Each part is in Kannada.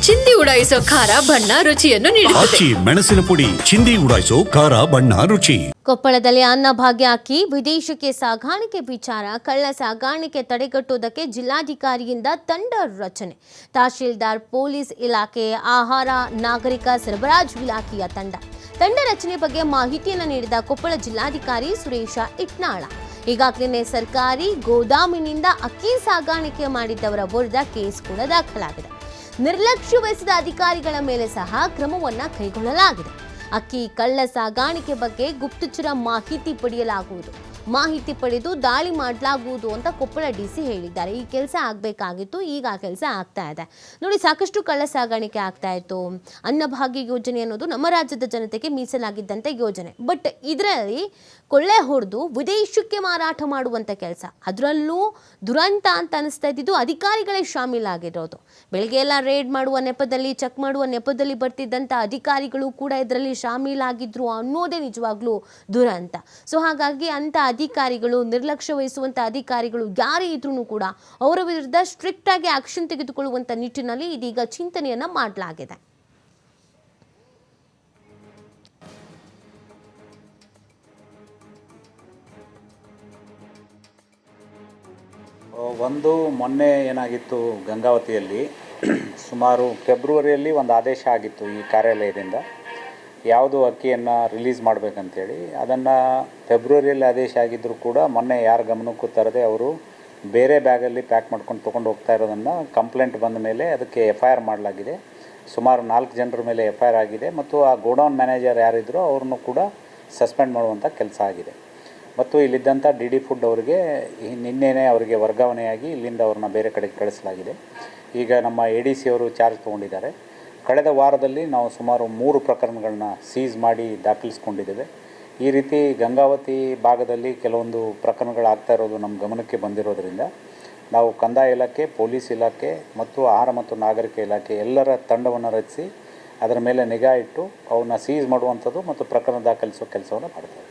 ಚಿಂದಿ ಉಡಾಯಿಸೋ ಖಾರ ಬಣ್ಣ ರುಚಿಯನ್ನು ನೀಡುತ್ತದೆ. ಮೆಣಸಿನ ಪುಡಿ ಚಿಂದಿ ಉಡಾಯಿಸೋ ಖಾರ ಬಣ್ಣ ರುಚಿ. ಕೊಪ್ಪಳದಲ್ಲಿ ಅನ್ನಭಾಗ್ಯ ಅಕ್ಕಿ ವಿದೇಶಕ್ಕೆ ಸಾಗಾಣಿಕೆ ವಿಚಾರ ಕಳ್ಳ ಸಾಗಾಣಿಕೆ ತಡೆಗಟ್ಟುವುದಕ್ಕೆ ಜಿಲ್ಲಾಧಿಕಾರಿಯಿಂದ ತಂಡ ರಚನೆ. ತಹಶೀಲ್ದಾರ್, ಪೊಲೀಸ್ ಇಲಾಖೆ, ಆಹಾರ ನಾಗರಿಕ ಸರಬರಾಜು ಇಲಾಖೆಯ ತಂಡ ರಚನೆ ಬಗ್ಗೆ ಮಾಹಿತಿಯನ್ನು ನೀಡಿದ ಕೊಪ್ಪಳ ಜಿಲ್ಲಾಧಿಕಾರಿ ಸುರೇಶ ಇಟ್ನಾಳ, ಈಗಾಗಲೇ ಸರ್ಕಾರಿ ಗೋದಾಮಿನಿಂದ ಅಕ್ಕಿ ಸಾಗಾಣಿಕೆ ಮಾಡಿದ್ದವರ ವಿರುದ್ಧ ಕೇಸ್ ಕೂಡ ದಾಖಲಾಗಿದೆ. ನಿರ್ಲಕ್ಷ್ಯ ವಹಿಸಿದ ಅಧಿಕಾರಿಗಳ ಮೇಲೆ ಸಹ ಕ್ರಮವನ್ನು ಕೈಗೊಳ್ಳಲಾಗಿದೆ. ಅಕ್ಕಿ ಕಳ್ಳ ಸಾಗಾಣಿಕೆ ಬಗ್ಗೆ ಗುಪ್ತಚರ ಮಾಹಿತಿ ಪಡೆದು ದಾಳಿ ಮಾಡಲಾಗುವುದು ಅಂತ ಕೊಪ್ಪಳ ಡಿಸಿ ಹೇಳಿದ್ದಾರೆ. ಈ ಕೆಲಸ ಆಗಬೇಕಾಗಿತ್ತು, ಈಗ ಆ ಕೆಲಸ ಆಗ್ತಾ ಇದೆ. ನೋಡಿ, ಸಾಕಷ್ಟು ಕಳ್ಳ ಸಾಗಾಣಿಕೆ ಆಗ್ತಾ ಇತ್ತು. ಅನ್ನಭಾಗ್ಯ ಯೋಜನೆ ಅನ್ನೋದು ನಮ್ಮ ರಾಜ್ಯದ ಜನತೆಗೆ ಮೀಸಲಾಗಿದ್ದಂಥ ಯೋಜನೆ. ಬಟ್ ಇದರಲ್ಲಿ ಕೊಳ್ಳೆ ಹೊಡೆದು ವಿದೇಶಕ್ಕೆ ಮಾರಾಟ ಮಾಡುವಂಥ ಕೆಲಸ, ಅದರಲ್ಲೂ ದುರಂತ ಅಂತ ಅನಿಸ್ತಾ ಇದ್ದಿದ್ದು ಅಧಿಕಾರಿಗಳೇ ಶಾಮೀಲಾಗಿರೋದು. ಬೆಳಗ್ಗೆ ಎಲ್ಲ ರೇಡ್ ಮಾಡುವ ನೆಪದಲ್ಲಿ, ಚೆಕ್ ಮಾಡುವ ನೆಪದಲ್ಲಿ ಬರ್ತಿದ್ದಂಥ ಅಧಿಕಾರಿಗಳು ಕೂಡ ಇದರಲ್ಲಿ ಶಾಮೀಲಾಗಿದ್ರು ಅನ್ನೋದೇ ನಿಜವಾಗ್ಲೂ ದುರಂತ. ಸೊ ಹಾಗಾಗಿ ಅಂಥ ಅಧಿಕಾರಿಗಳು, ನಿರ್ಲಕ್ಷ್ಯ ವಹಿಸುವಂಥ ಅಧಿಕಾರಿಗಳು ಯಾರೇ ಇದ್ರೂ ಕೂಡ ಅವರ ವಿರುದ್ಧ ಸ್ಟ್ರಿಕ್ಟ್ ಆಗಿ ಆಕ್ಷನ್ ತೆಗೆದುಕೊಳ್ಳುವಂಥ ನಿಟ್ಟಿನಲ್ಲಿ ಇದೀಗ ಚಿಂತನೆಯನ್ನ ಮಾಡಲಾಗಿದೆ. ಒಂದು ಮೊನ್ನೆ ಏನಾಗಿತ್ತು, ಗಂಗಾವತಿಯಲ್ಲಿ ಸುಮಾರು ಫೆಬ್ರವರಿಯಲ್ಲಿ ಒಂದು ಆದೇಶ ಆಗಿತ್ತು ಈ ಕಾರ್ಯಾಲಯದಿಂದ, ಯಾವುದು ಅಕ್ಕಿಯನ್ನು ರಿಲೀಸ್ ಮಾಡಬೇಕಂತೇಳಿ. ಅದನ್ನು ಫೆಬ್ರವರಿಯಲ್ಲಿ ಆದೇಶ ಆಗಿದ್ದರೂ ಕೂಡ ಮೊನ್ನೆ ಯಾರ ಗಮನಕ್ಕೂ ತರದೆ ಅವರು ಬೇರೆ ಬ್ಯಾಗಲ್ಲಿ ಪ್ಯಾಕ್ ಮಾಡ್ಕೊಂಡು ತೊಗೊಂಡು ಹೋಗ್ತಾ ಇರೋದನ್ನು ಕಂಪ್ಲೇಂಟ್ ಬಂದ ಮೇಲೆ ಅದಕ್ಕೆ FIR ಮಾಡಲಾಗಿದೆ. ಸುಮಾರು 4 ಜನರ ಮೇಲೆ FIR ಆಗಿದೆ ಮತ್ತು ಆ ಗೋಡೌನ್ ಮ್ಯಾನೇಜರ್ ಯಾರಿದ್ರೋ ಅವ್ರನ್ನೂ ಕೂಡ ಸಸ್ಪೆಂಡ್ ಮಾಡುವಂಥ ಕೆಲಸ ಆಗಿದೆ. ಮತ್ತು ಇಲ್ಲಿದ್ದಂಥ DD ಫುಡ್ ಅವರಿಗೆ ನಿನ್ನೆನೇ ಅವರಿಗೆ ವರ್ಗಾವಣೆಯಾಗಿ ಇಲ್ಲಿಂದ ಅವ್ರನ್ನ ಬೇರೆ ಕಡೆಗೆ ಕಳಿಸಲಾಗಿದೆ. ಈಗ ನಮ್ಮ ADC ಅವರು ಚಾರ್ಜ್ ತೊಗೊಂಡಿದ್ದಾರೆ. ಕಳೆದ ವಾರದಲ್ಲಿ ನಾವು ಸುಮಾರು 3 ಪ್ರಕರಣಗಳನ್ನ ಸೀಸ್ ಮಾಡಿ ದಾಖಲಿಸ್ಕೊಂಡಿದ್ದೇವೆ. ಈ ರೀತಿ ಗಂಗಾವತಿ ಭಾಗದಲ್ಲಿ ಕೆಲವೊಂದು ಪ್ರಕರಣಗಳಾಗ್ತಾ ಇರೋದು ನಮ್ಮ ಗಮನಕ್ಕೆ ಬಂದಿರೋದರಿಂದ ನಾವು ಕಂದಾಯ ಇಲಾಖೆ, ಪೊಲೀಸ್ ಇಲಾಖೆ ಮತ್ತು ಆಹಾರ ಮತ್ತು ನಾಗರಿಕ ಇಲಾಖೆ ಎಲ್ಲರ ತಂಡವನ್ನು ರಚಿಸಿ ಅದರ ಮೇಲೆ ನಿಗಾ ಇಟ್ಟು ಅವನ್ನ ಸೀಸ್ ಮಾಡುವಂಥದ್ದು ಮತ್ತು ಪ್ರಕರಣ ದಾಖಲಿಸೋ ಕೆಲಸವನ್ನು ಮಾಡ್ತೇವೆ.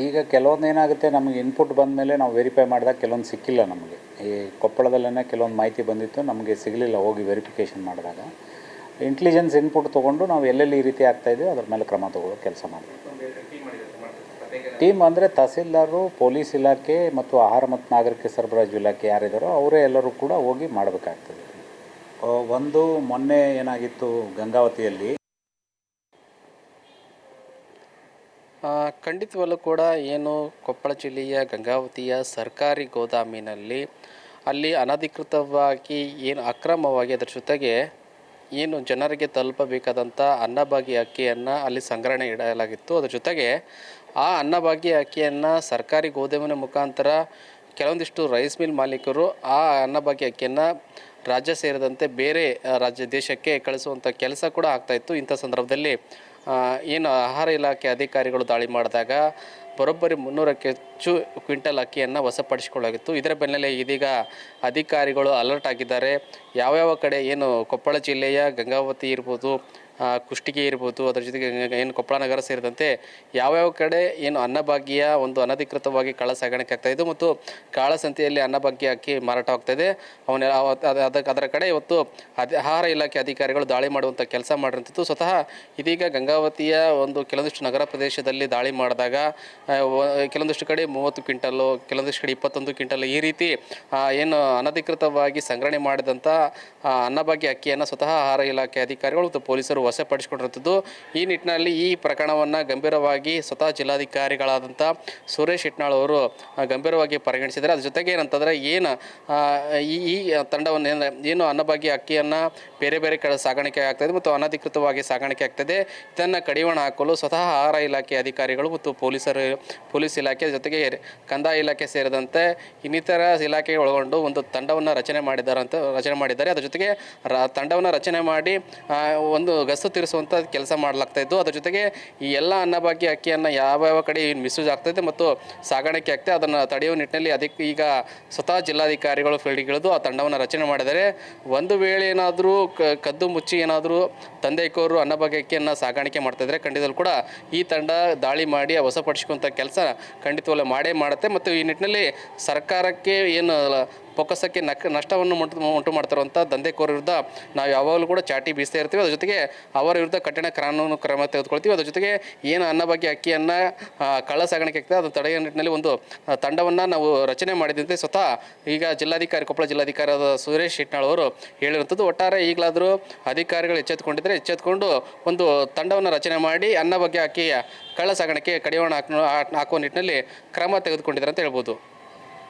ಈಗ ಕೆಲವೊಂದು ಏನಾಗುತ್ತೆ, ನಮಗೆ ಇನ್ಪುಟ್ ಬಂದ ಮೇಲೆ ನಾವು ವೆರಿಫೈ ಮಾಡಿದಾಗ ಕೆಲವೊಂದು ಸಿಕ್ಕಿಲ್ಲ. ನಮಗೆ ಈ ಕೊಪ್ಪಳದಲ್ಲೇ ಕೆಲವೊಂದು ಮಾಹಿತಿ ಬಂದಿತ್ತು, ನಮಗೆ ಸಿಗಲಿಲ್ಲ. ಹೋಗಿ ವೆರಿಫಿಕೇಷನ್ ಮಾಡಿದಾಗ ಇಂಟೆಲಿಜೆನ್ಸ್ ಇನ್ಪುಟ್ ತೊಗೊಂಡು ನಾವು ಎಲ್ಲೆಲ್ಲಿ ಈ ರೀತಿ ಆಗ್ತಾಯಿದ್ದೀವಿ ಅದ್ರ ಮೇಲೆ ಕ್ರಮ ತಗೊಳ್ಳೋ ಕೆಲಸ ಮಾಡ್ತೀವಿ. ಟೀಮ್ ಅಂದರೆ ತಹಸೀಲ್ದಾರರು, ಪೊಲೀಸ್ ಇಲಾಖೆ ಮತ್ತು ಆಹಾರ ಮತ್ತು ನಾಗರಿಕ ಸರಬರಾಜು ಇಲಾಖೆ ಯಾರಿದ್ದಾರೋ ಅವರೇ ಎಲ್ಲರೂ ಕೂಡ ಹೋಗಿ ಮಾಡಬೇಕಾಗ್ತದೆ. ಒಂದು ಮೊನ್ನೆ ಏನಾಗಿತ್ತು, ಗಂಗಾವತಿಯಲ್ಲಿ ಖಂಡಿತವಲ್ಲೂ ಕೂಡ ಏನು ಕೊಪ್ಪಳ ಜಿಲ್ಲೆಯ ಗಂಗಾವತಿಯ ಸರ್ಕಾರಿ ಗೋದಾಮಿನಲ್ಲಿ ಅಲ್ಲಿ ಅನಧಿಕೃತವಾಗಿ ಏನು ಅಕ್ರಮವಾಗಿ ಅದರ ಜೊತೆಗೆ ಏನು ಜನರಿಗೆ ತಲುಪಬೇಕಾದಂಥ ಅನ್ನಭಾಗ್ಯ ಅಕ್ಕಿಯನ್ನು ಅಲ್ಲಿ ಸಂಗ್ರಹಣೆ ಇಡಲಾಗಿತ್ತು. ಅದರ ಜೊತೆಗೆ ಆ ಅನ್ನಭಾಗ್ಯ ಅಕ್ಕಿಯನ್ನು ಸರ್ಕಾರಿ ಗೋದಾಮಿನ ಮುಖಾಂತರ ಕೆಲವೊಂದಿಷ್ಟು ರೈಸ್ ಮಿಲ್ ಮಾಲೀಕರು ಆ ಅನ್ನಭಾಗ್ಯ ಅಕ್ಕಿಯನ್ನು ರಾಜ್ಯ ಸೇರಿದಂತೆ ಬೇರೆ ದೇಶಕ್ಕೆ ಕಳಿಸುವಂಥ ಕೆಲಸ ಕೂಡ ಆಗ್ತಾಯಿತ್ತು. ಇಂಥ ಸಂದರ್ಭದಲ್ಲಿ ಏನು ಆಹಾರ ಇಲಾಖೆ ಅಧಿಕಾರಿಗಳು ದಾಳಿ ಮಾಡಿದಾಗ ಬರೋಬ್ಬರಿ 300ಕ್ಕೆ ಹೆಚ್ಚು ಕ್ವಿಂಟಲ್ ಅಕ್ಕಿಯನ್ನು ವಶಪಡಿಸಿಕೊಳ್ಳಲಾಗಿತ್ತು. ಇದರ ಬೆನ್ನಲ್ಲೇ ಇದೀಗ ಅಧಿಕಾರಿಗಳು ಅಲರ್ಟ್ ಆಗಿದ್ದಾರೆ. ಯಾವ್ಯಾವ ಕಡೆ ಏನು ಕೊಪ್ಪಳ ಜಿಲ್ಲೆಯ ಗಂಗಾವತಿ ಇರ್ಬೋದು, ಕುಷ್ಟಗಿ ಇರ್ಬೋದು, ಅದರ ಜೊತೆಗೆ ಏನು ಕೊಪ್ಪಳ ನಗರ ಸೇರಿದಂತೆ ಯಾವ್ಯಾವ ಕಡೆ ಏನು ಅನ್ನಭಾಗ್ಯ ಒಂದು ಅನಧಿಕೃತವಾಗಿ ಕಳ್ಳ ಸಾಗಾಣಿಕೆ ಆಗ್ತಾಯಿದ್ದು ಮತ್ತು ಕಾಳಸಂತೆಯಲ್ಲಿ ಅನ್ನಭಾಗ್ಯ ಅಕ್ಕಿ ಮಾರಾಟವಾಗ್ತಾಯಿದೆ, ಅದರ ಕಡೆ ಇವತ್ತು ಆಹಾರ ಇಲಾಖೆ ಅಧಿಕಾರಿಗಳು ದಾಳಿ ಮಾಡುವಂಥ ಕೆಲಸ ಮಾಡಿರುವಂಥದ್ದು. ಸ್ವತಃ ಇದೀಗ ಗಂಗಾವತಿಯ ಒಂದು ಕೆಲವೊಂದಿಷ್ಟು ನಗರ ಪ್ರದೇಶದಲ್ಲಿ ದಾಳಿ ಮಾಡಿದಾಗ ಕೆಲವೊಂದಿಷ್ಟು ಕಡೆ 30 ಕ್ವಿಂಟಲ್ಲು, ಕೆಲವೊಂದಿಷ್ಟು ಕಡೆ 21 ಕ್ವಿಂಟಲ್ ಈ ರೀತಿ ಏನು ಅನಧಿಕೃತವಾಗಿ ಸಂಗ್ರಹಣೆ ಮಾಡಿದಂಥ ಅನ್ನಭಾಗ್ಯ ಅಕ್ಕಿಯನ್ನು ಸ್ವತಃ ಆಹಾರ ಇಲಾಖೆ ಅಧಿಕಾರಿಗಳು ಮತ್ತು ಪೊಲೀಸರು ವಶಪಡಿಸಿಕೊಂಡಿರುತ್ತದೆ. ಈ ನಿಟ್ಟಿನಲ್ಲಿ ಈ ಪ್ರಕರಣವನ್ನು ಗಂಭೀರವಾಗಿ ಸ್ವತಃ ಜಿಲ್ಲಾಧಿಕಾರಿಗಳಾದಂಥ ಸುರೇಶ್ ಇಟ್ನಾಳ್ ಅವರು ಗಂಭೀರವಾಗಿ ಪರಿಗಣಿಸಿದ್ದಾರೆ. ಅದ್ರ ಜೊತೆಗೆ ಏನಂತಂದರೆ ಈ ತಂಡವನ್ನು ಏನು ಅನ್ನಭಾಗ್ಯ ಅಕ್ಕಿಯನ್ನು ಬೇರೆ ಕಡೆ ಸಾಗಾಣಿಕೆ ಆಗ್ತಾಯಿದೆ ಮತ್ತು ಅನಧಿಕೃತವಾಗಿ ಸಾಗಾಣಿಕೆ ಆಗ್ತದೆ, ಇದನ್ನು ಕಡಿವಾಣ ಹಾಕಲು ಸ್ವತಃ ಆಹಾರ ಇಲಾಖೆ ಅಧಿಕಾರಿಗಳು ಮತ್ತು ಪೊಲೀಸ್ ಇಲಾಖೆ ಜೊತೆಗೆ ಕಂದಾಯ ಇಲಾಖೆ ಸೇರಿದಂತೆ ಇನ್ನಿತರ ಇಲಾಖೆಗೆ ಒಳಗೊಂಡು ಒಂದು ತಂಡವನ್ನು ರಚನೆ ಮಾಡಿದ್ದಾರೆ. ಅದರ ಜೊತೆಗೆ ತಂಡವನ್ನು ರಚನೆ ಮಾಡಿ ಒಂದು ಗಸ್ತು ತೀರಿಸುವಂಥ ಕೆಲಸ ಮಾಡಲಾಗ್ತಾಯಿದ್ದು. ಅದರ ಜೊತೆಗೆ ಈ ಎಲ್ಲ ಅನ್ನಭಾಗ್ಯ ಅಕ್ಕಿಯನ್ನು ಯಾವ ಕಡೆ ಮಿಸ್ಯೂಸ್ ಆಗ್ತಾಯಿದೆ ಮತ್ತು ಸಾಗಾಣಿಕೆ ಆಗ್ತದೆ ಅದನ್ನು ತಡೆಯುವ ನಿಟ್ಟಿನಲ್ಲಿ ಅದಕ್ಕೆ ಈಗ ಸ್ವತಃ ಜಿಲ್ಲಾಧಿಕಾರಿಗಳು ಫೀಲ್ಡ್ಗಿಳಿದು ಆ ತಂಡವನ್ನು ರಚನೆ ಮಾಡಿದ್ದಾರೆ. ಒಂದು ವೇಳೆ ಏನಾದರೂ ಕದ್ದು ಮುಚ್ಚಿ ಏನಾದರೂ ತಂದೆಕೋರು ಅನ್ನಭಾಗ್ಯ ಅಕ್ಕಿಯನ್ನು ಸಾಗಾಣಿಕೆ ಮಾಡ್ತಾಯಿದ್ರೆ ಖಂಡಿತವೂ ಕೂಡ ಈ ತಂಡ ದಾಳಿ ಮಾಡಿ ವಶಪಡಿಸಿಕೊಂಥ ಕೆಲಸ ಖಂಡಿತವಲ್ಲ ಮಾಡೇ ಮಾಡುತ್ತೆ. ಮತ್ತು ಈ ನಿಟ್ಟಿನಲ್ಲಿ ಸರ್ಕಾರಕ್ಕೆ ಏನು ಬೊಕ್ಕಸಕ್ಕೆ ನಷ್ಟವನ್ನು ಉಂಟು ಮಾಡ್ತಿರುವಂಥ ದಂಧೆಕೋರ ವಿರುದ್ಧ ನಾವು ಯಾವಾಗಲೂ ಕೂಡ ಚಾಟಿ ಬೀಸ್ತಾ ಇರ್ತೀವಿ. ಅದ್ರ ಜೊತೆಗೆ ಅವರ ವಿರುದ್ಧ ಕಠಿಣ ಕಾನೂನು ಕ್ರಮ ತೆಗೆದುಕೊಳ್ತೀವಿ. ಅದ್ರ ಜೊತೆಗೆ ಏನು ಅನ್ನಭಾಗ್ಯ ಅಕ್ಕಿಯನ್ನು ಕಳ್ಳ ಸಾಗಾಣಿಕೆ ಆಗ್ತದೆ ಅದನ್ನು ತಡೆಯುವ ನಿಟ್ಟಿನಲ್ಲಿ ಒಂದು ತಂಡವನ್ನು ನಾವು ರಚನೆ ಮಾಡಿದಂತೆ ಸ್ವತಃ ಈಗ ಕೊಪ್ಪಳ ಜಿಲ್ಲಾಧಿಕಾರಿಯಾದ ಸುರೇಶ್ ಇಟ್ನಾಳ್ ಅವರು ಹೇಳಿರುವಂಥದ್ದು. ಒಟ್ಟಾರೆ ಈಗಲಾದರೂ ಅಧಿಕಾರಿಗಳು ಎಚ್ಚೆತ್ತುಕೊಂಡು ಒಂದು ತಂಡವನ್ನು ರಚನೆ ಮಾಡಿ ಅನ್ನಭಾಗ್ಯ ಅಕ್ಕಿಯ ಕಳ್ಳ ಸಾಗಾಣಿಕೆ ಕಡಿವಾಣ ಹಾಕುವ ನಿಟ್ಟಿನಲ್ಲಿ ಕ್ರಮ ತೆಗೆದುಕೊಂಡಿದ್ದಾರೆ ಅಂತ ಹೇಳ್ಬೋದು.